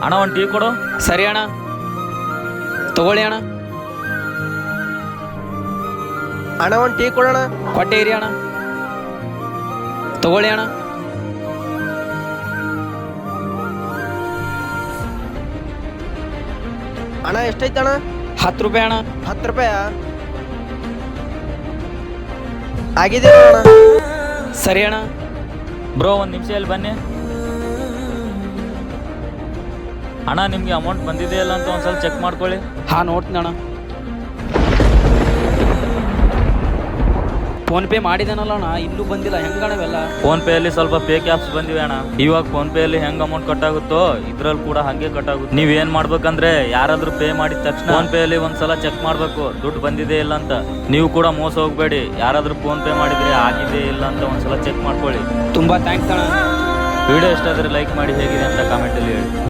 ಅಣ್ಣ ಒಂದು ಟೀ ಕೊಡು. ಸರಿ ಅಣ್ಣ, ತಗೊಳ್ಳಿ ಅಣ್ಣ. ಅಣ್ಣ ಒಂದು ಟೀ ಕೊಡೋಣ. ಕೊಟ್ಟೆ ಇರಿ ಅಣ್ಣ, ತಗೊಳ್ಳಿ ಅಣ್ಣ. ಅಣ್ಣ ಎಷ್ಟೈತಣ್ಣ? 10 ರೂಪಾಯಿ ಅಣ್ಣ. 10 ರೂಪಾಯ ಆಗಿದೆ ಅಣ್ಣ. ಸರಿ ಅಣ್ಣ. ಬ್ರೋ ಒಂದು ನಿಮಿಷ ಇಲ್ಲಿ ಬನ್ನಿ. ಅಣ್ಣ ನಿಮಗೆ ಅಮೌಂಟ್ ಬಂದಿದೆಯಲ್ಲ ಅಂತ ಒಂದ್ಸಲ ಚೆಕ್ ಮಾಡ್ಕೊಳ್ಳಿ. ಹಾಂ, ನೋಡ್ತೀನಿ ಅಣ್ಣ. ಫೋನ್ ಪೇ ಮಾಡಿದೇನಲ್ಲ ಅಣ್ಣ, ಇನ್ನೂ ಬಂದಿಲ್ಲ. ಹೆಂಗಣವೆಲ್ಲ ಫೋನ್ ಪೇ ಅಲ್ಲಿ ಸ್ವಲ್ಪ ಫೇಕ್ ಆ್ಯಪ್ಸ್ ಬಂದಿವೆ ಅಣ್ಣ. ಇವಾಗ ಫೋನ್ ಪೇ ಅಲ್ಲಿ ಹೆಂಗ್ ಅಮೌಂಟ್ ಕಟ್ ಆಗುತ್ತೋ ಇದ್ರಲ್ಲಿ ಕೂಡ ಹಂಗೆ ಕಟ್ ಆಗುತ್ತೆ. ನೀವ್ ಏನ್ ಮಾಡ್ಬೇಕಂದ್ರೆ ಯಾರಾದ್ರೂ ಪೇ ಮಾಡಿದ ತಕ್ಷಣ ಫೋನ್ ಪೇ ಅಲ್ಲಿ ಒಂದ್ಸಲ ಚೆಕ್ ಮಾಡ್ಬೇಕು ದುಡ್ಡು ಬಂದಿದೆ ಇಲ್ಲ ಅಂತ. ನೀವು ಕೂಡ ಮೋಸ ಹೋಗ್ಬೇಡಿ. ಯಾರಾದ್ರೂ ಫೋನ್ ಪೇ ಮಾಡಿದ್ರೆ ಆಗಿದೆ ಇಲ್ಲ ಅಂತ ಒಂದ್ಸಲ ಚೆಕ್ ಮಾಡ್ಕೊಳ್ಳಿ. ತುಂಬಾ ಥ್ಯಾಂಕ್ಸ್ ಅಣ್ಣ. ವಿಡಿಯೋ ಇಷ್ಟ ಆದ್ರೆ ಲೈಕ್ ಮಾಡಿ, ಹೇಗಿದೆ ಅಂತ ಕಾಮೆಂಟ್ ಅಲ್ಲಿ ಹೇಳಿ.